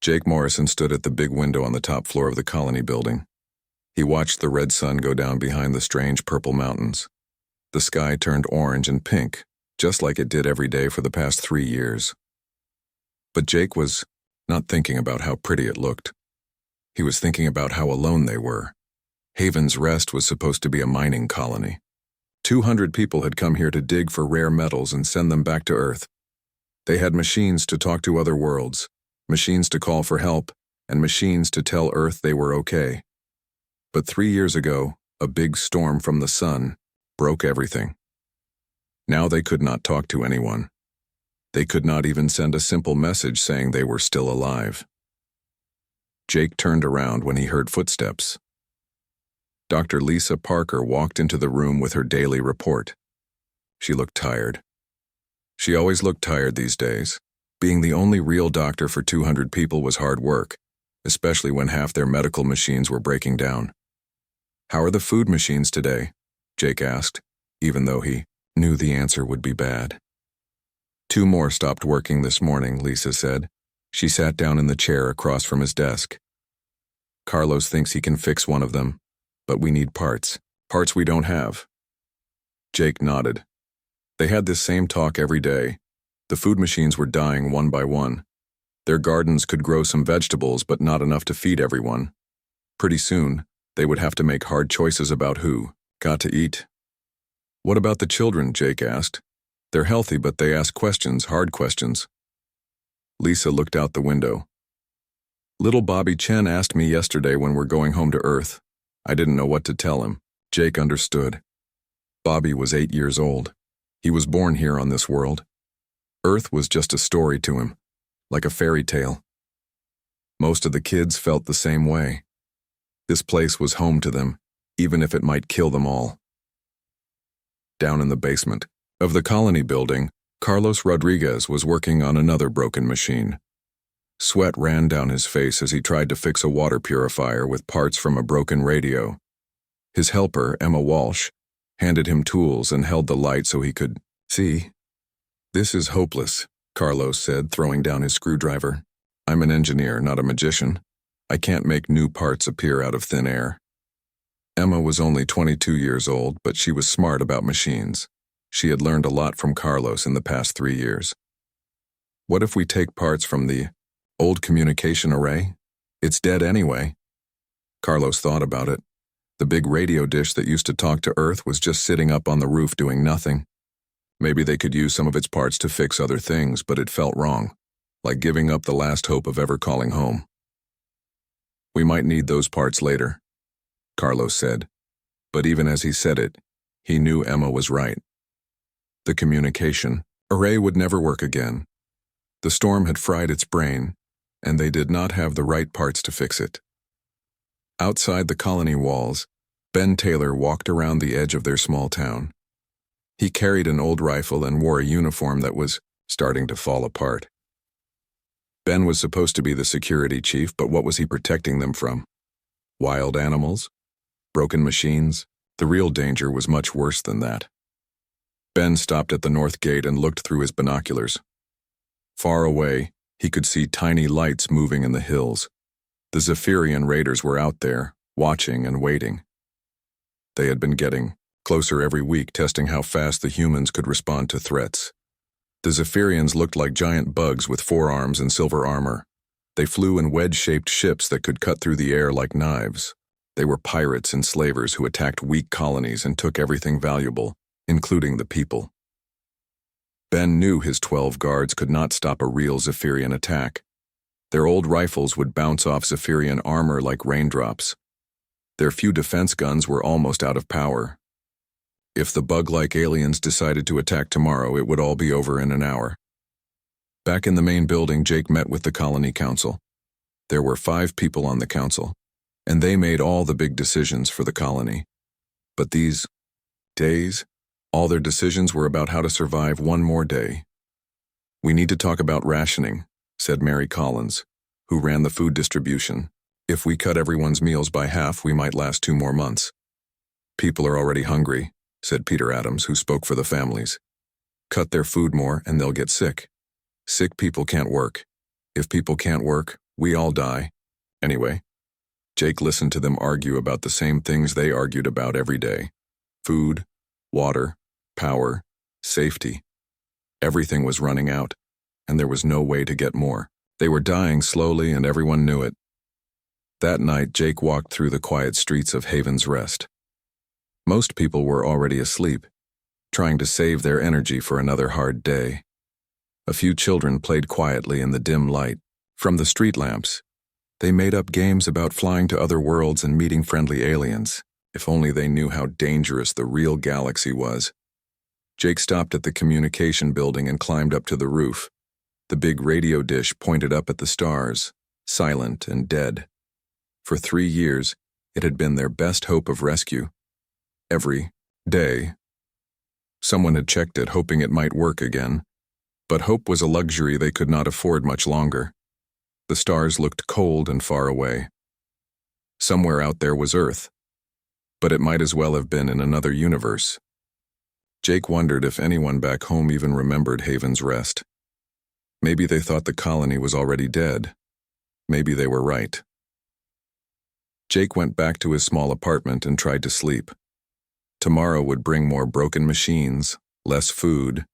Jake Morrison stood at the big window on the top floor of the colony building. He watched the red sun go down behind the strange purple mountains. The sky turned orange and pink, just like it did every day for the past 3 years. But Jake was not thinking about how pretty it looked. He was thinking about how alone they were. Haven's Rest was supposed to be a mining colony. 200 people had come here to dig for rare metals and send them back to Earth. They had machines to talk to other worlds, machines to call for help, and machines to tell Earth they were okay. But 3 years ago, a big storm from the sun broke everything. Now they could not talk to anyone. They could not even send a simple message saying they were still alive. Jake turned around when he heard footsteps. Dr. Lisa Parker walked into the room with her daily report. She looked tired. She always looked tired these days. Being the only real doctor for 200 people was hard work, especially when half their medical machines were breaking down. "How are the food machines today?" Jake asked, even though he knew the answer would be bad. "2 more stopped working this morning," Lisa said. She sat down in the chair across from his desk. "Carlos thinks he can fix one of them, but we need parts we don't have." Jake nodded. They had this same talk every day. The food machines were dying one by one. Their gardens could grow some vegetables, but not enough to feed everyone. Pretty soon, they would have to make hard choices about who got to eat. "What about the children?" Jake asked. "They're healthy, but they ask questions, hard questions." Lisa looked out the window. "Little Bobby Chen asked me yesterday when we're going home to Earth. I didn't know what to tell him." Jake understood. Bobby was 8 years old. He was born here on this world. Earth was just a story to him, like a fairy tale. Most of the kids felt the same way. This place was home to them, even if it might kill them all. Down in the basement of the colony building, Carlos Rodriguez was working on another broken machine. Sweat ran down his face as he tried to fix a water purifier with parts from a broken radio. His helper, Emma Walsh, handed him tools and held the light so he could see. "This is hopeless," Carlos said, throwing down his screwdriver. "I'm an engineer, not a magician. I can't make new parts appear out of thin air." Emma was only 22 years old, but she was smart about machines. She had learned a lot from Carlos in the past 3 years. "What if we take parts from the old communication array? It's dead anyway." Carlos thought about it. The big radio dish that used to talk to Earth was just sitting up on the roof doing nothing. Maybe they could use some of its parts to fix other things, but it felt wrong, like giving up the last hope of ever calling home. "We might need those parts later," Carlos said. But even as he said it, he knew Emma was right. The communication array would never work again. The storm had fried its brain, and they did not have the right parts to fix it. Outside the colony walls, Ben Taylor walked around the edge of their small town. He carried an old rifle and wore a uniform that was starting to fall apart. Ben was supposed to be the security chief, but what was he protecting them from? Wild animals? Broken machines? The real danger was much worse than that. Ben stopped at the north gate and looked through his binoculars. Far away, he could see tiny lights moving in the hills. The Zephirian raiders were out there, watching and waiting. They had been getting closer every week, testing how fast the humans could respond to threats. The Zephirians looked like giant bugs with 4 arms and silver armor. They flew in wedge-shaped ships that could cut through the air like knives. They were pirates and slavers who attacked weak colonies and took everything valuable, including the people. Ben knew his 12 guards could not stop a real Zephirian attack. Their old rifles would bounce off Zephirian armor like raindrops. Their few defense guns were almost out of power. If the bug-like aliens decided to attack tomorrow, it would all be over in an hour. Back in the main building, Jake met with the colony council. There were 5 people on the council, and they made all the big decisions for the colony. But these days, all their decisions were about how to survive one more day. "We need to talk about rationing," said Mary Collins, who ran the food distribution. "If we cut everyone's meals by half, we might last 2 more months." "People are already hungry," said Peter Adams, who spoke for the families. "Cut their food more and they'll get sick. Sick people can't work. If people can't work, We all die. Anyway, Jake listened to them argue about the same things they argued about every day. Food, water, power, safety. Everything was running out, and there was no way to get more. They were dying slowly, and everyone knew it. That night, Jake walked through the quiet streets of Haven's Rest. Most people were already asleep, trying to save their energy for another hard day. A few children played quietly in the dim light from the street lamps. They made up games about flying to other worlds and meeting friendly aliens. If only they knew how dangerous the real galaxy was. Jake stopped at the communication building and climbed up to the roof. The big radio dish pointed up at the stars, silent and dead. For 3 years, it had been their best hope of rescue. Every day, someone had checked it, hoping it might work again. But hope was a luxury they could not afford much longer. The stars looked cold and far away. Somewhere out there was Earth, but it might as well have been in another universe. Jake wondered if anyone back home even remembered Haven's Rest. Maybe they thought the colony was already dead. Maybe they were right. Jake went back to his small apartment and tried to sleep. Tomorrow would bring more broken machines, less food,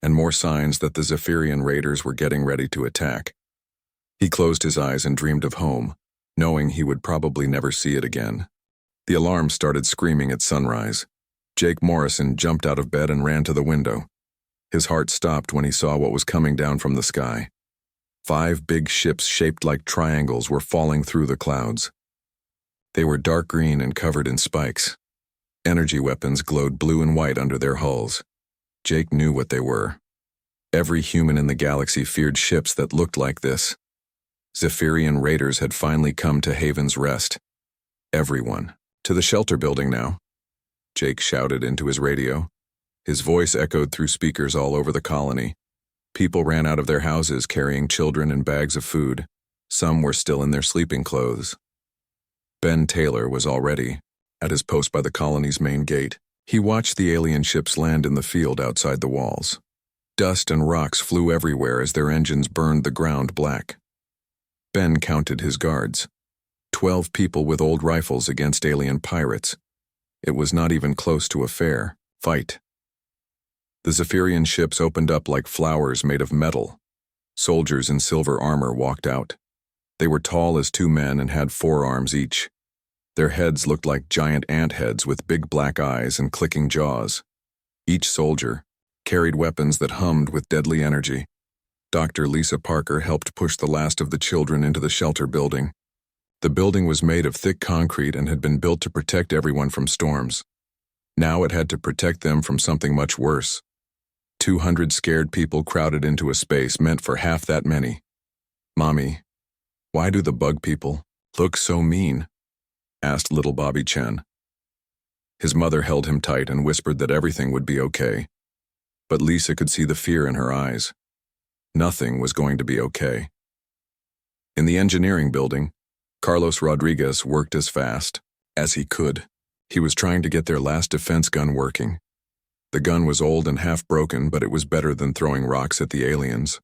and more signs that the Zephirian raiders were getting ready to attack. He closed his eyes and dreamed of home, knowing he would probably never see it again. The alarm started screaming at sunrise. Jake Morrison jumped out of bed and ran to the window. His heart stopped when he saw what was coming down from the sky. 5 big ships shaped like triangles were falling through the clouds. They were dark green and covered in spikes. Energy weapons glowed blue and white under their hulls. Jake knew what they were. Every human in the galaxy feared ships that looked like this. Zephirian raiders had finally come to Haven's Rest. Everyone. To the shelter building now, Jake shouted into his radio. His voice echoed through speakers all over the colony. People ran out of their houses carrying children and bags of food. Some were still in their sleeping clothes. Ben Taylor was already at his post by the colony's main gate. He watched the alien ships land in the field outside the walls. Dust and rocks flew everywhere as their engines burned the ground black. Ben counted his guards. 12 people with old rifles against alien pirates. It was not even close to a fair fight. The Zephirian ships opened up like flowers made of metal. Soldiers in silver armor walked out. They were tall as 2 men and had 4 arms each. Their heads looked like giant ant heads with big black eyes and clicking jaws. Each soldier carried weapons that hummed with deadly energy. Dr. Lisa Parker helped push the last of the children into the shelter building. The building was made of thick concrete and had been built to protect everyone from storms. Now it had to protect them from something much worse. 200 scared people crowded into a space meant for half that many. "Mommy, why do the bug people look so mean?" asked little Bobby Chen. His mother held him tight and whispered that everything would be okay. But Lisa could see the fear in her eyes. Nothing was going to be okay. In the engineering building, Carlos Rodriguez worked as fast as he could. He was trying to get their last defense gun working. The gun was old and half broken, but it was better than throwing rocks at the aliens.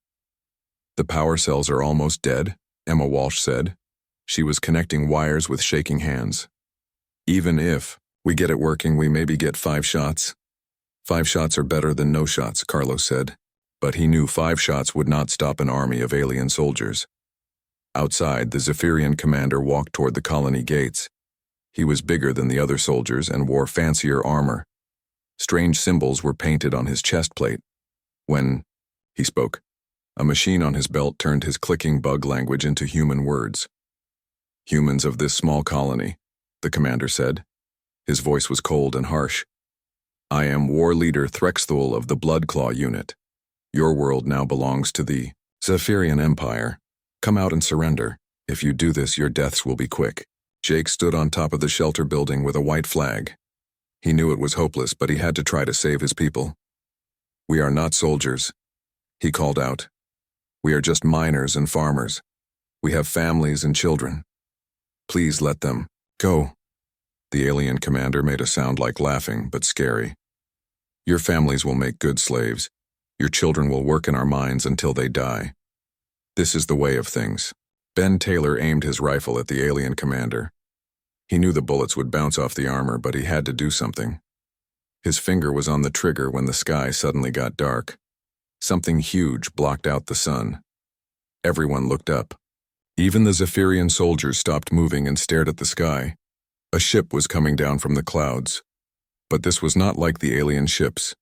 "The power cells are almost dead," Emma Walsh said. She was connecting wires with shaking hands. "Even if we get it working, we maybe get 5 shots. 5 shots are better than no shots," Carlos said. But he knew 5 shots would not stop an army of alien soldiers. Outside, the Zephirian commander walked toward the colony gates. He was bigger than the other soldiers and wore fancier armor. Strange symbols were painted on his chest plate. When he spoke, a machine on his belt turned his clicking bug language into human words. "Humans of this small colony," the commander said. His voice was cold and harsh. "I am war leader Threxthul of the Bloodclaw unit. Your world now belongs to the Zephirian Empire. Come out and surrender. If you do this, your deaths will be quick." Jake stood on top of the shelter building with a white flag. He knew it was hopeless, but he had to try to save his people. "We are not soldiers," he called out. "We are just miners and farmers. We have families and children. Please let them go." The alien commander made a sound like laughing, but scary. "Your families will make good slaves. Your children will work in our mines until they die. This is the way of things." Ben Taylor aimed his rifle at the alien commander. He knew the bullets would bounce off the armor, but he had to do something. His finger was on the trigger when the sky suddenly got dark. Something huge blocked out the sun. Everyone looked up. Even the Zephirian soldiers stopped moving and stared at the sky. A ship was coming down from the clouds. But this was not like the alien ships.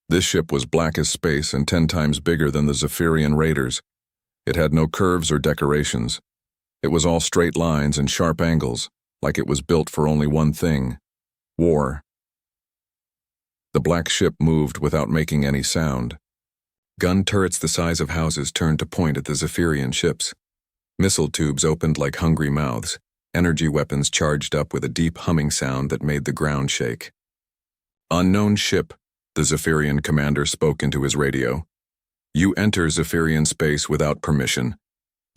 This ship was black as space and 10 times bigger than the Zephirian raiders. It had no curves or decorations. It was all straight lines and sharp angles, like it was built for only one thing: war. The black ship moved without making any sound. Gun turrets the size of houses turned to point at the Zephirian ships. Missile tubes opened like hungry mouths. Energy weapons charged up with a deep humming sound that made the ground shake. "Unknown ship," the Zephirian commander spoke into his radio. "You enter Zephirian space without permission.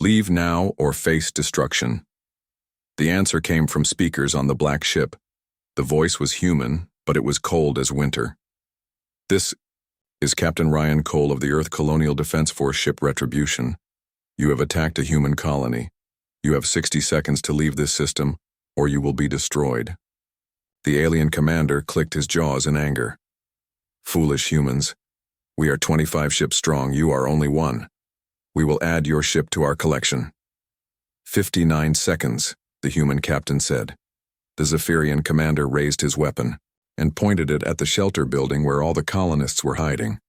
Leave now or face destruction." The answer came from speakers on the black ship. The voice was human, but it was cold as winter. "This is Captain Ryan Cole of the Earth Colonial Defense Force ship Retribution. You have attacked a human colony. You have 60 seconds to leave this system, or you will be destroyed." The alien commander clicked his jaws in anger. "Foolish humans. We are 25 ships strong, you are only one. We will add your ship to our collection." 59 seconds, the human captain said. The Zephirian commander raised his weapon and pointed it at the shelter building where all the colonists were hiding.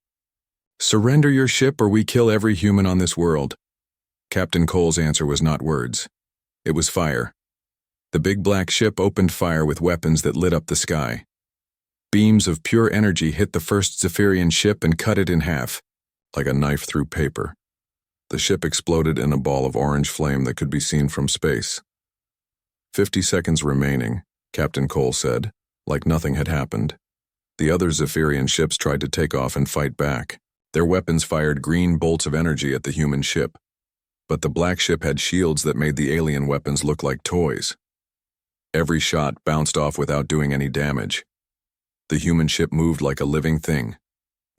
"Surrender your ship or we kill every human on this world." Captain Cole's answer was not words. It was fire. The big black ship opened fire with weapons that lit up the sky. Beams of pure energy hit the first Zephirian ship and cut it in half, like a knife through paper. The ship exploded in a ball of orange flame that could be seen from space. 50 seconds remaining, Captain Cole said, like nothing had happened. The other Zephirian ships tried to take off and fight back. Their weapons fired green bolts of energy at the human ship. But the black ship had shields that made the alien weapons look like toys. Every shot bounced off without doing any damage. The human ship moved like a living thing.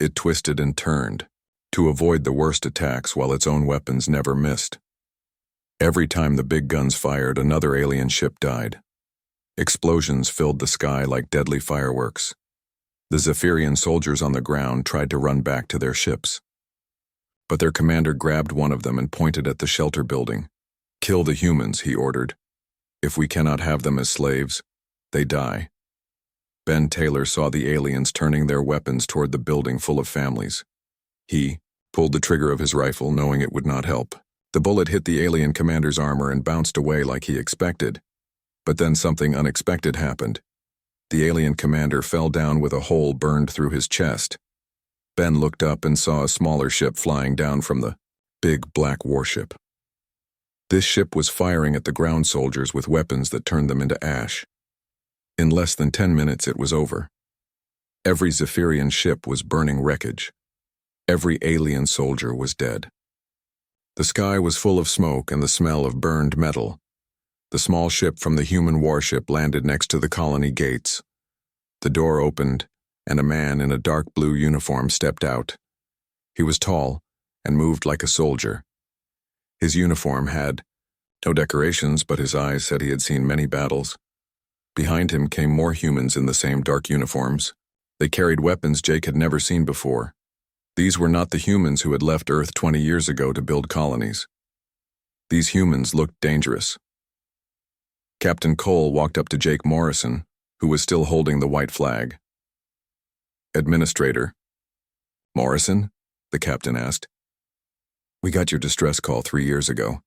It twisted and turned, to avoid the worst attacks while its own weapons never missed. Every time the big guns fired, another alien ship died. Explosions filled the sky like deadly fireworks. The Zephirian soldiers on the ground tried to run back to their ships. But their commander grabbed one of them and pointed at the shelter building. "Kill the humans," he ordered. "If we cannot have them as slaves, they die." Ben Taylor saw the aliens turning their weapons toward the building full of families. He pulled the trigger of his rifle, knowing it would not help. The bullet hit the alien commander's armor and bounced away like he expected. But then something unexpected happened. The alien commander fell down with a hole burned through his chest. Ben looked up and saw a smaller ship flying down from the big black warship. This ship was firing at the ground soldiers with weapons that turned them into ash. In less than 10 minutes it was over. Every Zephirian ship was burning wreckage. Every alien soldier was dead. The sky was full of smoke and the smell of burned metal. The small ship from the human warship landed next to the colony gates. The door opened, and a man in a dark blue uniform stepped out. He was tall and moved like a soldier. His uniform had no decorations, but his eyes said he had seen many battles. Behind him came more humans in the same dark uniforms. They carried weapons Jake had never seen before. These were not the humans who had left Earth 20 years ago to build colonies. These humans looked dangerous. Captain Cole walked up to Jake Morrison, who was still holding the white flag. "Administrator." "Morrison?" the captain asked. "We got your distress call 3 years ago.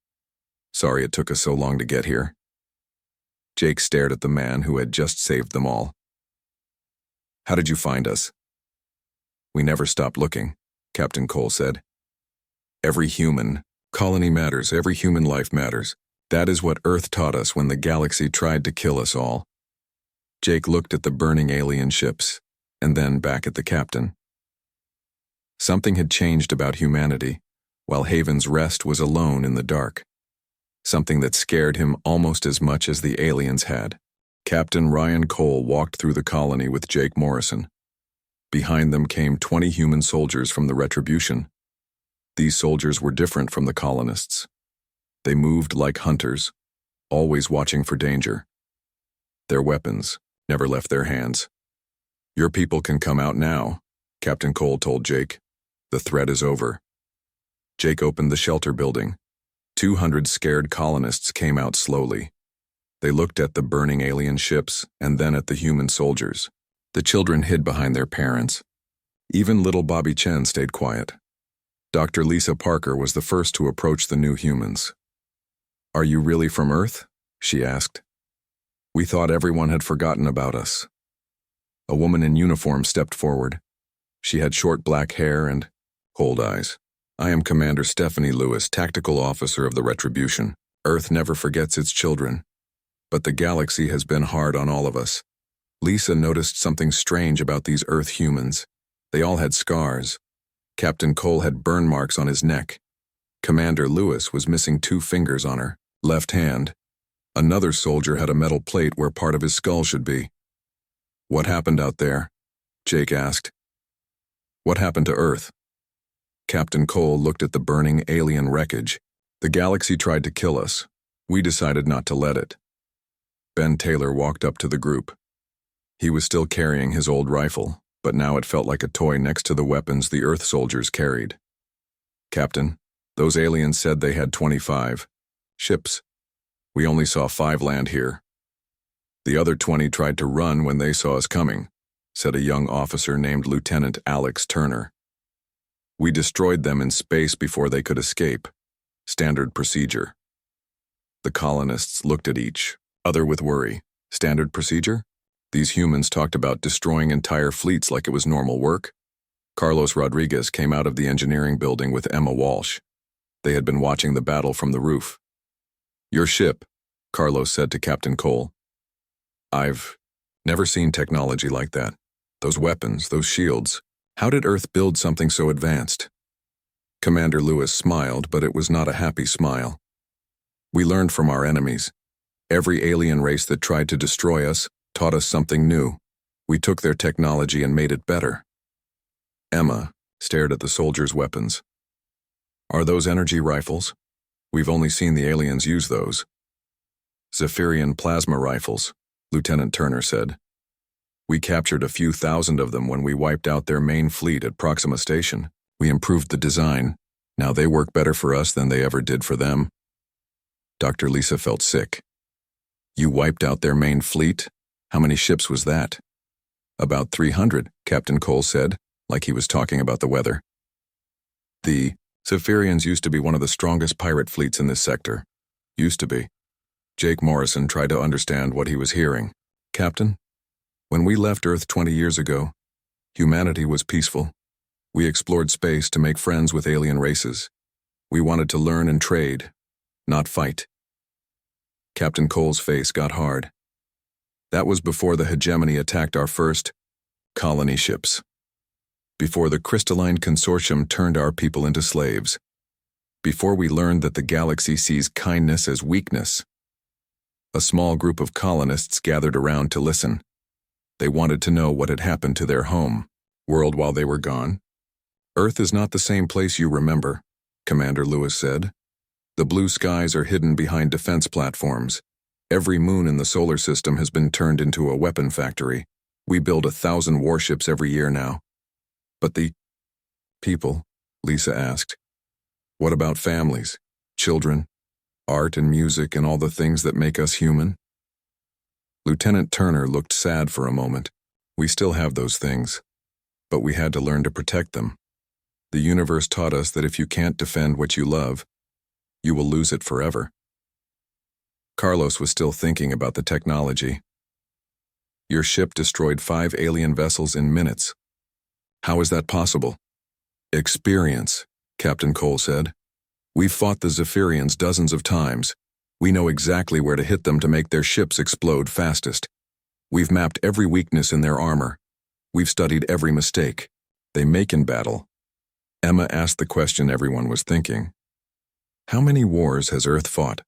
Sorry it took us so long to get here." Jake stared at the man who had just saved them all. "How did you find us?" "We never stopped looking," Captain Cole said. "Every human colony matters, every human life matters. That is what Earth taught us when the galaxy tried to kill us all." Jake looked at the burning alien ships, and then back at the captain. Something had changed about humanity, while Haven's Rest was alone in the dark. Something that scared him almost as much as the aliens had. Captain Ryan Cole walked through the colony with Jake Morrison. Behind them came 20 human soldiers from the Retribution. These soldiers were different from the colonists. They moved like hunters, always watching for danger. Their weapons never left their hands. "Your people can come out now," Captain Cole told Jake. "The threat is over." Jake opened the shelter building. 200 scared colonists came out slowly. They looked at the burning alien ships and then at the human soldiers. The children hid behind their parents. Even little Bobby Chen stayed quiet. Dr. Lisa Parker was the first to approach the new humans. "Are you really from Earth?" she asked. "We thought everyone had forgotten about us." A woman in uniform stepped forward. She had short black hair and cold eyes. "I am Commander Stephanie Lewis, Tactical Officer of the Retribution. Earth never forgets its children. But the galaxy has been hard on all of us." Lisa noticed something strange about these Earth humans. They all had scars. Captain Cole had burn marks on his neck. Commander Lewis was missing 2 fingers on her left hand. Another soldier had a metal plate where part of his skull should be. "What happened out there?" Jake asked. "What happened to Earth?" Captain Cole looked at the burning alien wreckage. "The galaxy tried to kill us. We decided not to let it." Ben Taylor walked up to the group. He was still carrying his old rifle, but now it felt like a toy next to the weapons the Earth soldiers carried. "Captain, those aliens said they had 25 ships. We only saw 5 land here. The other 20 tried to run when they saw us coming," said a young officer named Lieutenant Alex Turner. "We destroyed them in space before they could escape. Standard procedure." The colonists looked at each other with worry. Standard procedure? These humans talked about destroying entire fleets like it was normal work. Carlos Rodriguez came out of the engineering building with Emma Walsh. They had been watching the battle from the roof. "Your ship," Carlos said to Captain Cole. "I've never seen technology like that. Those weapons, those shields. How did Earth build something so advanced?" Commander Lewis smiled, but it was not a happy smile. "We learned from our enemies. Every alien race that tried to destroy us taught us something new. We took their technology and made it better." Emma stared at the soldiers' weapons. "Are those energy rifles? We've only seen the aliens use those." "Zephirian plasma rifles," Lieutenant Turner said. "We captured a few thousand of them when we wiped out their main fleet at Proxima Station. We improved the design. Now they work better for us than they ever did for them." Dr. Lisa felt sick. "You wiped out their main fleet? How many ships was that?" "About 300, Captain Cole said, like he was talking about the weather. "The Zephirians used to be one of the strongest pirate fleets in this sector. Used to be." Jake Morrison tried to understand what he was hearing. "Captain, when we left Earth 20 years ago, humanity was peaceful. We explored space to make friends with alien races. We wanted to learn and trade, not fight." Captain Cole's face got hard. "That was before the hegemony attacked our first colony ships. Before the crystalline consortium turned our people into slaves. Before we learned that the galaxy sees kindness as weakness." A small group of colonists gathered around to listen. They wanted to know what had happened to their home world while they were gone. "Earth is not the same place you remember," Commander Lewis said. "The blue skies are hidden behind defense platforms. Every moon in the solar system has been turned into a weapon factory. We build 1,000 warships every year now." "But the people?" Lisa asked. "What about families, children, art and music and all the things that make us human?" Lieutenant Turner looked sad for a moment. "We still have those things, but we had to learn to protect them. The universe taught us that if you can't defend what you love, you will lose it forever." Carlos was still thinking about the technology. "Your ship destroyed 5 alien vessels in minutes. How is that possible?" "Experience," Captain Cole said. "We've fought the Zephirians dozens of times. We know exactly where to hit them to make their ships explode fastest. We've mapped every weakness in their armor. We've studied every mistake they make in battle." Emma asked the question everyone was thinking. "How many wars has Earth fought?"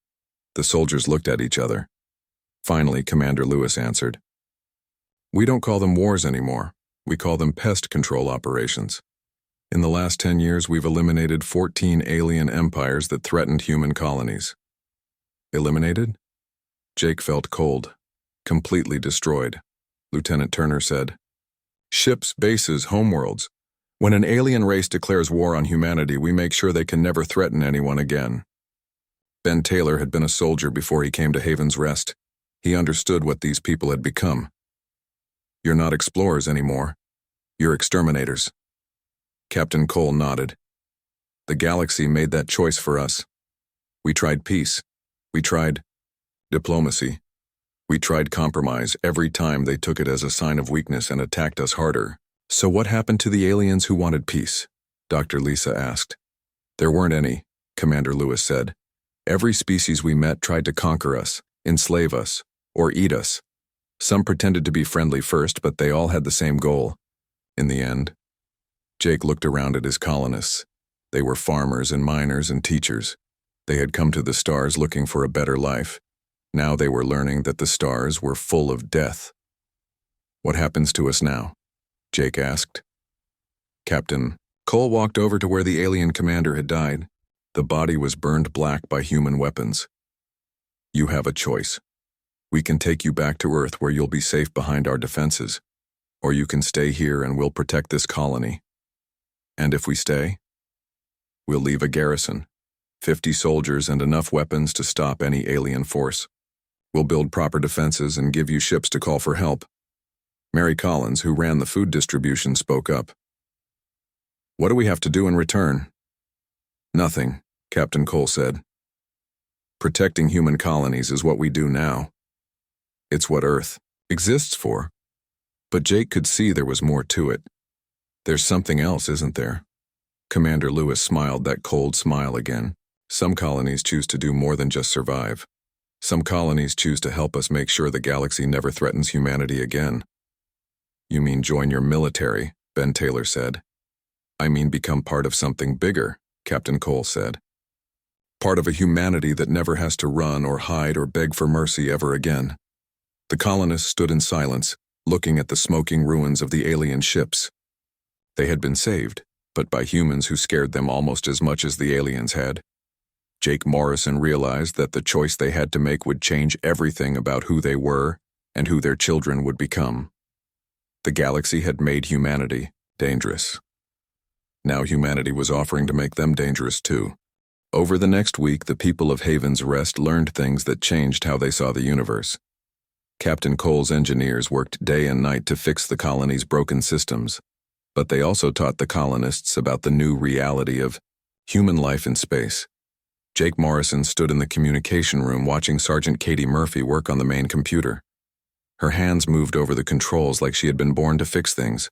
The soldiers looked at each other. Finally, Commander Lewis answered. "We don't call them wars anymore. We call them pest control operations. In the last 10 years, we've eliminated 14 alien empires that threatened human colonies. Eliminated? Jake felt cold, completely destroyed. Lieutenant Turner said, "Ships, bases, homeworlds. When an alien race declares war on humanity, we make sure they can never threaten anyone again." Ben Taylor had been a soldier before he came to Haven's Rest. He understood what these people had become. "You're not explorers anymore. You're exterminators." Captain Cole nodded. "The galaxy made that choice for us. We tried peace. We tried diplomacy. We tried compromise every time they took it as a sign of weakness and attacked us harder." "So what happened to the aliens who wanted peace?" Dr. Lisa asked. "There weren't any," Commander Lewis said. "Every species we met tried to conquer us, enslave us, or eat us. Some pretended to be friendly first, but they all had the same goal. In the end." Jake looked around at his colonists. They were farmers and miners and teachers. They had come to the stars looking for a better life. Now they were learning that the stars were full of death. "What happens to us now?" Jake asked. Captain Cole walked over to where the alien commander had died. The body was burned black by human weapons. "You have a choice. We can take you back to Earth where you'll be safe behind our defenses, or you can stay here and we'll protect this colony. And if we stay, we'll leave a garrison, 50 soldiers and enough weapons to stop any alien force. We'll build proper defenses and give you ships to call for help." Mary Collins, who ran the food distribution, spoke up. "What do we have to do in return?" "Nothing," Captain Cole said. "Protecting human colonies is what we do now. It's what Earth exists for." But Jake could see there was more to it. "There's something else, isn't there?" Commander Lewis smiled that cold smile again. "Some colonies choose to do more than just survive. Some colonies choose to help us make sure the galaxy never threatens humanity again." "You mean join your military," Ben Taylor said. "I mean become part of something bigger," Captain Cole said. "Part of a humanity that never has to run or hide or beg for mercy ever again." The colonists stood in silence, looking at the smoking ruins of the alien ships. They had been saved, but by humans who scared them almost as much as the aliens had. Jake Morrison realized that the choice they had to make would change everything about who they were and who their children would become. The galaxy had made humanity dangerous. Now humanity was offering to make them dangerous too. Over the next week, the people of Haven's Rest learned things that changed how they saw the universe. Captain Cole's engineers worked day and night to fix the colony's broken systems, but they also taught the colonists about the new reality of human life in space. Jake Morrison stood in the communication room watching Sergeant Katie Murphy work on the main computer. Her hands moved over the controls like she had been born to fix things.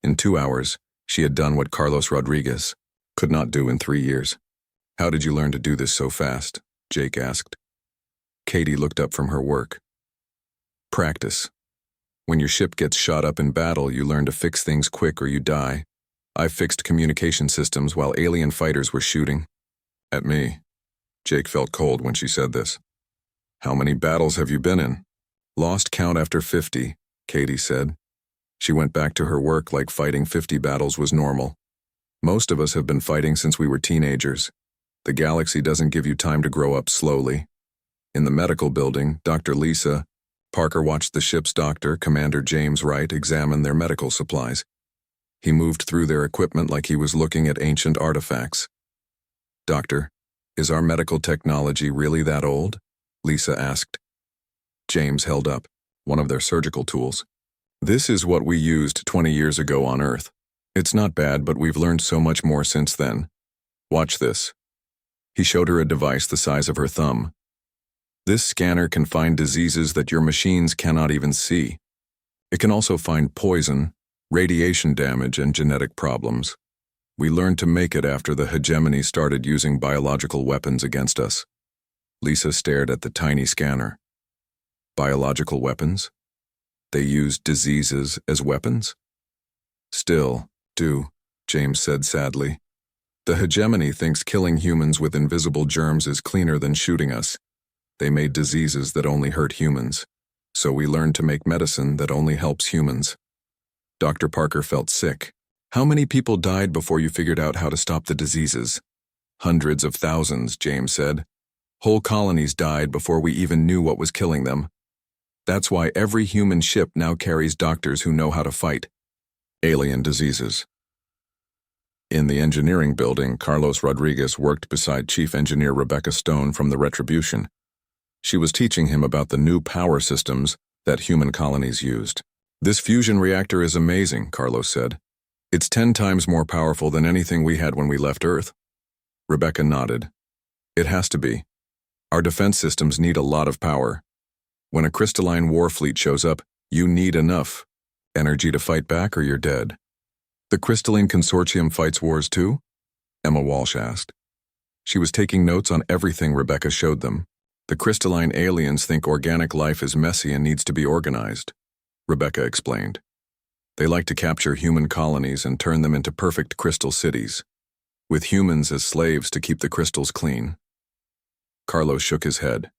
In 2 hours, she had done what Carlos Rodriguez could not do in 3 years. "How did you learn to do this so fast?" Jake asked. Katie looked up from her work. "Practice. When your ship gets shot up in battle, you learn to fix things quick or you die. I fixed communication systems while alien fighters were shooting at me." Jake felt cold when she said this. "How many battles have you been in?" "Lost count after 50, Katie said. She went back to her work like fighting 50 battles was normal. "Most of us have been fighting since we were teenagers. The galaxy doesn't give you time to grow up slowly." In the medical building, Dr. Lisa Parker watched the ship's doctor, Commander James Wright, examine their medical supplies. He moved through their equipment like he was looking at ancient artifacts. "Doctor, is our medical technology really that old?" Lisa asked. James held up one of their surgical tools. "This is what we used 20 years ago on Earth. It's not bad, but we've learned so much more since then. Watch this." He showed her a device the size of her thumb. "This scanner can find diseases that your machines cannot even see. It can also find poison, radiation damage, and genetic problems. We learned to make it after the hegemony started using biological weapons against us." Lisa stared at the tiny scanner. "Biological weapons? They used diseases as weapons?" "Still, do," James said sadly. "The hegemony thinks killing humans with invisible germs is cleaner than shooting us. They made diseases that only hurt humans, so we learned to make medicine that only helps humans." Dr. Parker felt sick. "How many people died before you figured out how to stop the diseases?" "Hundreds of thousands," James said. Whole colonies died before we even knew what was killing them. That's why every human ship now carries doctors who know how to fight. Alien diseases. In the engineering building, Carlos Rodriguez worked beside Chief Engineer Rebecca Stone from the Retribution. She was teaching him about the new power systems that human colonies used. "This fusion reactor is amazing," Carlos said. "It's 10 times more powerful than anything we had when we left Earth." Rebecca nodded. "It has to be. Our defense systems need a lot of power. When a crystalline war fleet shows up, you need enough energy to fight back or you're dead." "The Crystalline Consortium fights wars too?" Emma Walsh asked. She was taking notes on everything Rebecca showed them. "The crystalline aliens think organic life is messy and needs to be organized," Rebecca explained. "They like to capture human colonies and turn them into perfect crystal cities, with humans as slaves to keep the crystals clean." Carlos shook his head.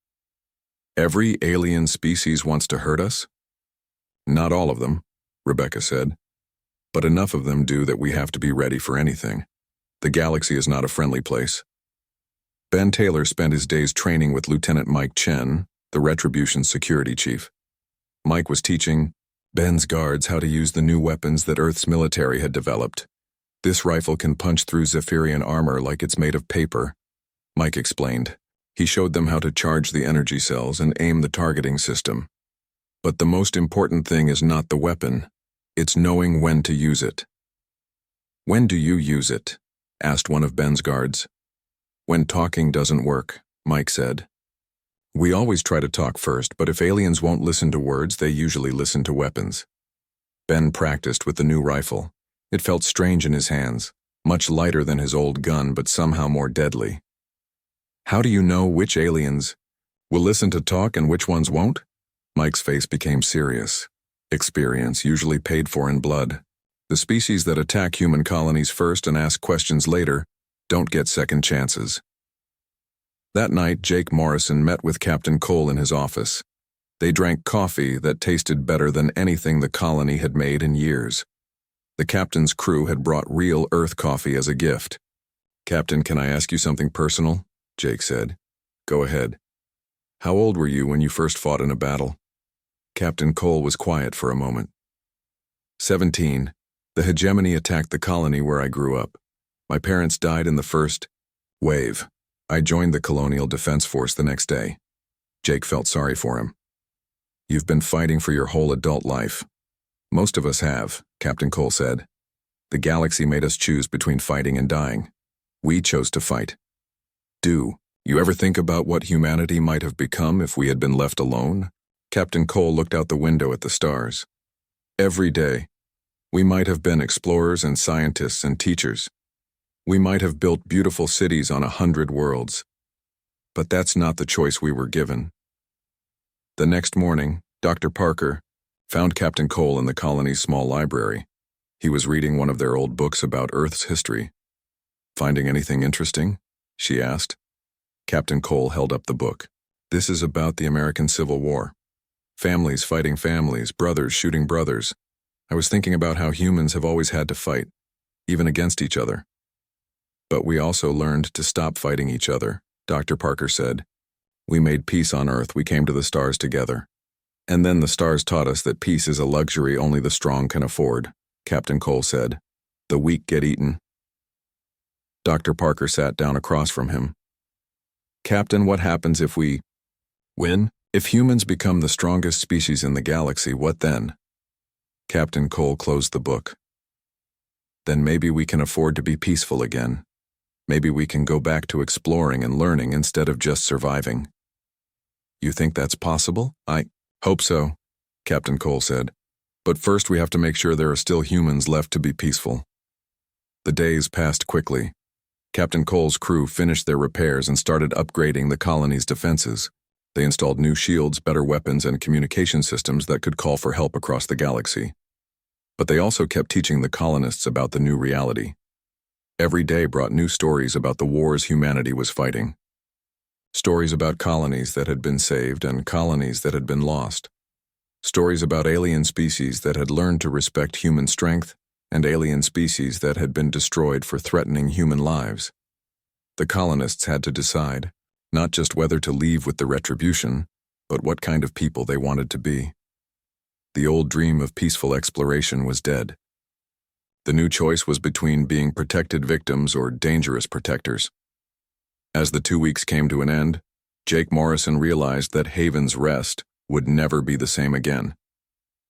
"Every alien species wants to hurt us?" "Not all of them," Rebecca said. "But enough of them do that we have to be ready for anything. The galaxy is not a friendly place." Ben Taylor spent his days training with Lieutenant Mike Chen, the Retribution security chief. Mike was teaching Ben's guards how to use the new weapons that Earth's military had developed. "This rifle can punch through Zephirian armor like it's made of paper," Mike explained. He showed them how to charge the energy cells and aim the targeting system. "But the most important thing is not the weapon. It's knowing when to use it." "When do you use it?" asked one of Ben's guards. "When talking doesn't work," Mike said. "We always try to talk first, but if aliens won't listen to words, they usually listen to weapons." Ben practiced with the new rifle. It felt strange in his hands, much lighter than his old gun, but somehow more deadly. "How do you know which aliens will listen to talk and which ones won't?" Mike's face became serious. "Experience, usually paid for in blood. The species that attack human colonies first and ask questions later don't get second chances." That night, Jake Morrison met with Captain Cole in his office. They drank coffee that tasted better than anything the colony had made in years. The captain's crew had brought real Earth coffee as a gift. "Captain, can I ask you something personal?" Jake said. "Go ahead." "How old were you when you first fought in a battle?" Captain Cole was quiet for a moment. 17. The hegemony attacked the colony where I grew up. My parents died in the first wave. I joined the Colonial Defense Force the next day." Jake felt sorry for him. "You've been fighting for your whole adult life." "Most of us have," Captain Cole said. "The galaxy made us choose between fighting and dying. We chose to fight." "Do you ever think about what humanity might have become if we had been left alone?" Captain Cole looked out the window at the stars. "Every day. We might have been explorers and scientists and teachers. We might have built beautiful cities on 100 worlds. But that's not the choice we were given." The next morning, Dr. Parker found Captain Cole in the colony's small library. He was reading one of their old books about Earth's history. "Finding anything interesting?" she asked. Captain Cole held up the book. "This is about the American Civil War. Families fighting families, brothers shooting brothers. I was thinking about how humans have always had to fight, even against each other. But we also learned to stop fighting each other," Dr. Parker said. "We made peace on Earth. We came to the stars together. And then the stars taught us that peace is a luxury only the strong can afford," Captain Cole said. "The weak get eaten." Dr. Parker sat down across from him. "Captain, what happens if we win? If humans become the strongest species in the galaxy, what then?" Captain Cole closed the book. "Then maybe we can afford to be peaceful again. Maybe we can go back to exploring and learning instead of just surviving." "You think that's possible?" "I hope so," Captain Cole said. "But first we have to make sure there are still humans left to be peaceful." The days passed quickly. Captain Cole's crew finished their repairs and started upgrading the colony's defenses. They installed new shields, better weapons, and communication systems that could call for help across the galaxy. But they also kept teaching the colonists about the new reality. Every day brought new stories about the wars humanity was fighting. Stories about colonies that had been saved and colonies that had been lost. Stories about alien species that had learned to respect human strength and alien species that had been destroyed for threatening human lives. The colonists had to decide, Not just whether to leave with the retribution, but what kind of people they wanted to be. The old dream of peaceful exploration was dead. The new choice was between being protected victims or dangerous protectors. As the 2 weeks came to an end, Jake Morrison realized that Haven's Rest would never be the same again.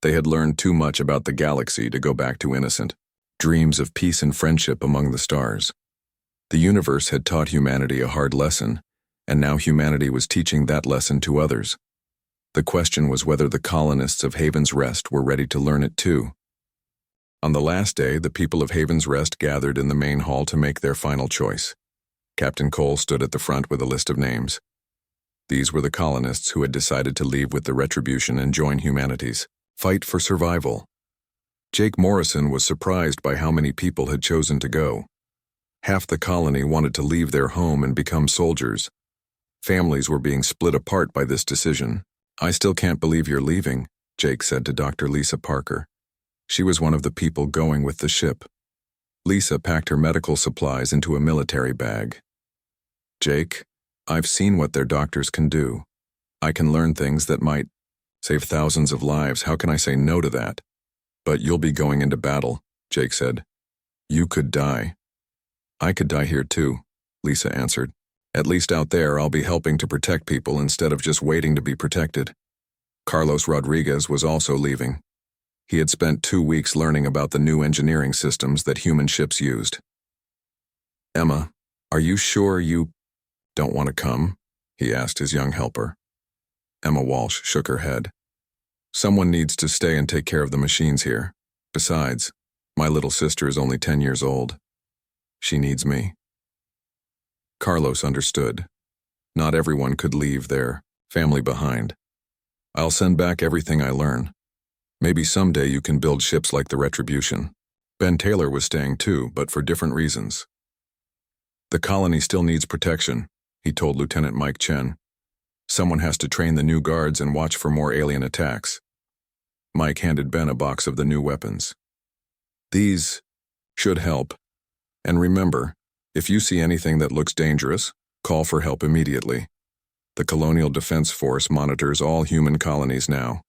They had learned too much about the galaxy to go back to innocent dreams of peace and friendship among the stars. The universe had taught humanity a hard lesson, and now humanity was teaching that lesson to others. The question was whether the colonists of Haven's Rest were ready to learn it too. On the last day, the people of Haven's Rest gathered in the main hall to make their final choice. Captain Cole stood at the front with a list of names. These were the colonists who had decided to leave with the retribution and join humanity's fight for survival. Jake Morrison was surprised by how many people had chosen to go. Half the colony wanted to leave their home and become soldiers. Families were being split apart by this decision. "I still can't believe you're leaving," Jake said to Dr. Lisa Parker. She was one of the people going with the ship. Lisa packed her medical supplies into a military bag. "Jake, I've seen what their doctors can do. I can learn things that might save thousands of lives. How can I say no to that?" "But you'll be going into battle," Jake said. "You could die." "I could die here too," Lisa answered. "At least out there I'll be helping to protect people instead of just waiting to be protected." Carlos Rodriguez was also leaving. He had spent 2 weeks learning about the new engineering systems that human ships used. "Emma, are you sure you don't want to come?" he asked his young helper. Emma Walsh shook her head. "Someone needs to stay and take care of the machines here. Besides, my little sister is only 10 years old. She needs me." Carlos understood. Not everyone could leave their family behind. "I'll send back everything I learn. Maybe someday you can build ships like the Retribution." Ben Taylor was staying too, but for different reasons. "The colony still needs protection," he told Lieutenant Mike Chen. "Someone has to train the new guards and watch for more alien attacks." Mike handed Ben a box of the new weapons. "These should help. And remember, if you see anything that looks dangerous, call for help immediately. The Colonial Defense Force monitors all human colonies now."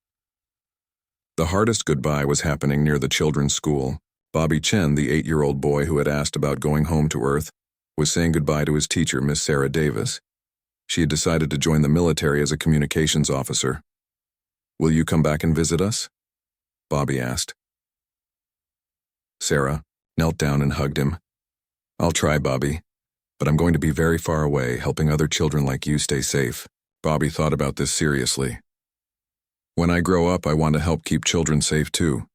The hardest goodbye was happening near the children's school. Bobby Chen, the 8-year-old boy who had asked about going home to Earth, was saying goodbye to his teacher, Miss Sarah Davis. She had decided to join the military as a communications officer. "Will you come back and visit us?" Bobby asked. Sarah knelt down and hugged him. "I'll try, Bobby, but I'm going to be very far away, helping other children like you stay safe." Bobby thought about this seriously. "When I grow up, I want to help keep children safe too."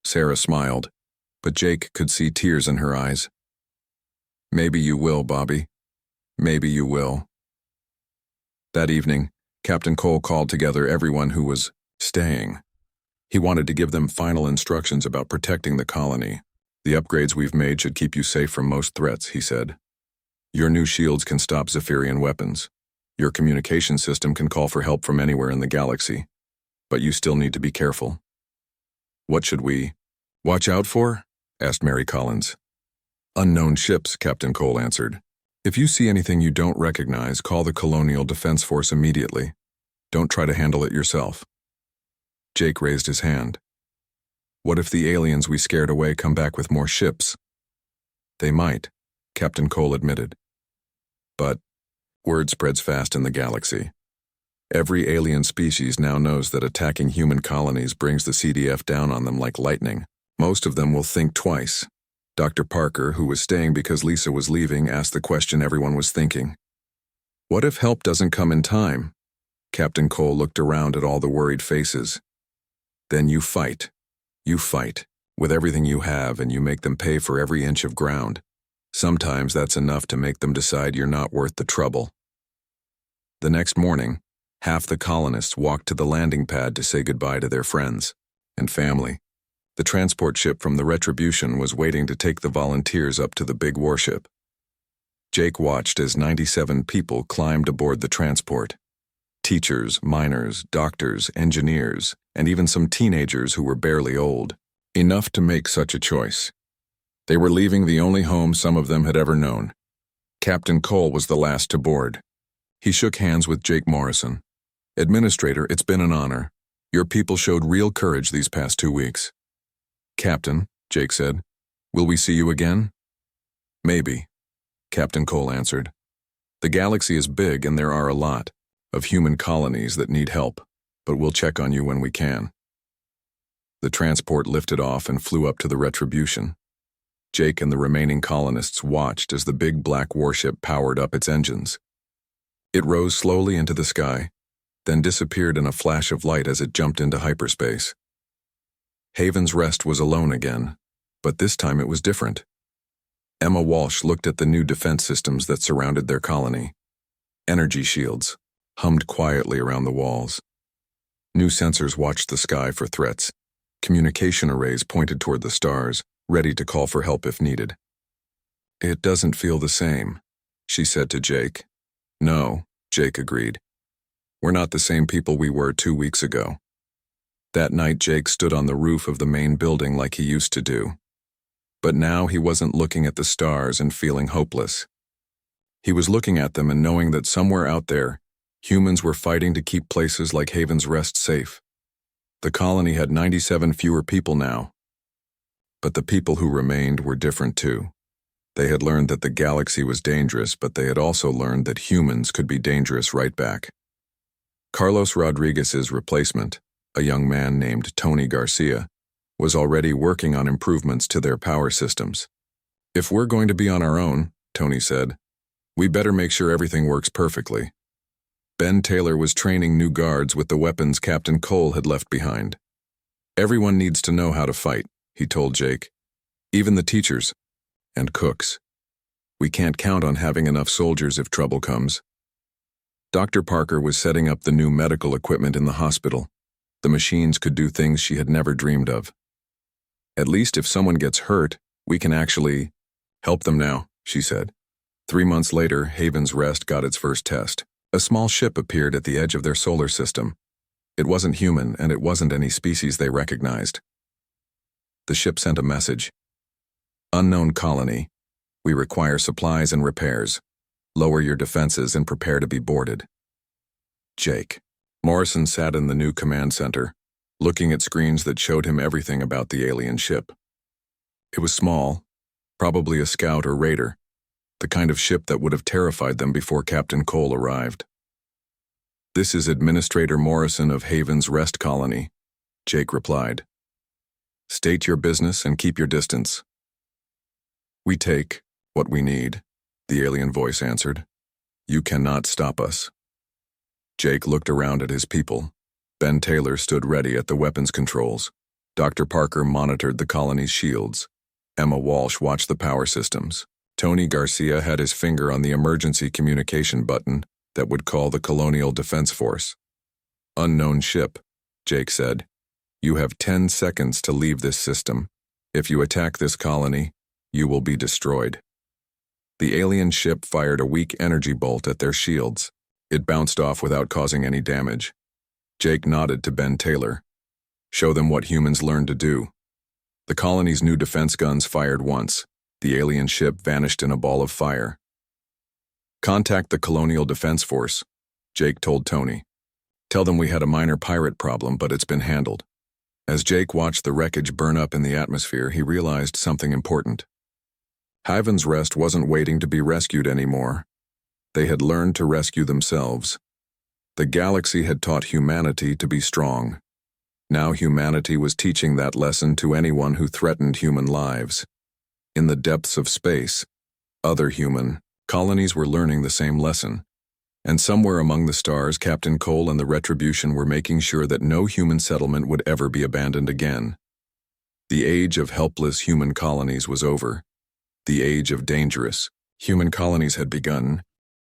Sarah smiled, but Jake could see tears in her eyes. "Maybe you will, Bobby. Maybe you will." That evening, Captain Cole called together everyone who was staying. He wanted to give them final instructions about protecting the colony. "The upgrades we've made should keep you safe from most threats," he said. "Your new shields can stop Zephirian weapons. Your communication system can call for help from anywhere in the galaxy. But you still need to be careful." "What should we watch out for?" asked Mary Collins. "Unknown ships," Captain Cole answered. "If you see anything you don't recognize, call the Colonial Defense Force immediately. Don't try to handle it yourself." Jake raised his hand. "What if the aliens we scared away come back with more ships?" "They might," Captain Cole admitted. "But word spreads fast in the galaxy. Every alien species now knows that attacking human colonies brings the CDF down on them like lightning. Most of them will think twice." Dr. Parker, who was staying because Lisa was leaving, asked the question everyone was thinking. "What if help doesn't come in time?" Captain Cole looked around at all the worried faces. "Then you fight. You fight, with everything you have, and you make them pay for every inch of ground. Sometimes that's enough to make them decide you're not worth the trouble." The next morning, half the colonists walked to the landing pad to say goodbye to their friends and family. The transport ship from the Retribution was waiting to take the volunteers up to the big warship. Jake watched as 97 people climbed aboard the transport. Teachers, miners, doctors, engineers, and even some teenagers who were barely old. Enough to make such a choice. They were leaving the only home some of them had ever known. Captain Cole was the last to board. He shook hands with Jake Morrison. "Administrator, it's been an honor. Your people showed real courage these past 2 weeks." "Captain," Jake said, "will we see you again?" "Maybe," Captain Cole answered. "The galaxy is big and there are a lot of human colonies that need help, but we'll check on you when we can." The transport lifted off and flew up to the Retribution. Jake and the remaining colonists watched as the big black warship powered up its engines. It rose slowly into the sky, then disappeared in a flash of light as it jumped into hyperspace. Haven's Rest was alone again, but this time it was different. Emma Walsh looked at the new defense systems that surrounded their colony. Energy shields hummed quietly around the walls. New sensors watched the sky for threats. Communication arrays pointed toward the stars, ready to call for help if needed. "It doesn't feel the same," she said to Jake. "No," Jake agreed. "We're not the same people we were 2 weeks ago." That night Jake stood on the roof of the main building like he used to do. But now he wasn't looking at the stars and feeling hopeless. He was looking at them and knowing that somewhere out there, humans were fighting to keep places like Haven's Rest safe. The colony had 97 fewer people now. But the people who remained were different too. They had learned that the galaxy was dangerous, but they had also learned that humans could be dangerous right back. Carlos Rodriguez's replacement, a young man named Tony Garcia, was already working on improvements to their power systems. "If we're going to be on our own," Tony said, "we better make sure everything works perfectly." Ben Taylor was training new guards with the weapons Captain Cole had left behind. "Everyone needs to know how to fight," he told Jake. "Even the teachers and cooks. We can't count on having enough soldiers if trouble comes." Dr. Parker was setting up the new medical equipment in the hospital. The machines could do things she had never dreamed of. "At least if someone gets hurt, we can actually help them now," she said. 3 months later, Haven's Rest got its first test. A small ship appeared at the edge of their solar system. It wasn't human, and it wasn't any species they recognized. The ship sent a message. "Unknown colony. We require supplies and repairs. Lower your defenses and prepare to be boarded." Jake Morrison sat in the new command center, looking at screens that showed him everything about the alien ship. It was small, probably a scout or raider, the kind of ship that would have terrified them before Captain Cole arrived. "This is Administrator Morrison of Haven's Rest Colony," Jake replied. "State your business and keep your distance." "We take what we need," the alien voice answered. "You cannot stop us." Jake looked around at his people. Ben Taylor stood ready at the weapons controls. Dr. Parker monitored the colony's shields. Emma Walsh watched the power systems. Tony Garcia had his finger on the emergency communication button that would call the Colonial Defense Force. "Unknown ship," Jake said. "You have 10 seconds to leave this system. If you attack this colony, you will be destroyed." The alien ship fired a weak energy bolt at their shields. It bounced off without causing any damage. Jake nodded to Ben Taylor. "Show them what humans learned to do." The colony's new defense guns fired once. The alien ship vanished in a ball of fire. "Contact the Colonial Defense Force," Jake told Tony. "Tell them we had a minor pirate problem, but it's been handled." As Jake watched the wreckage burn up in the atmosphere, he realized something important. Haven's Rest wasn't waiting to be rescued anymore. They had learned to rescue themselves. The galaxy had taught humanity to be strong. Now humanity was teaching that lesson to anyone who threatened human lives. In the depths of space, other human colonies were learning the same lesson. And somewhere among the stars, Captain Cole and the Retribution were making sure that no human settlement would ever be abandoned again. The age of helpless human colonies was over. The age of dangerous human colonies had begun,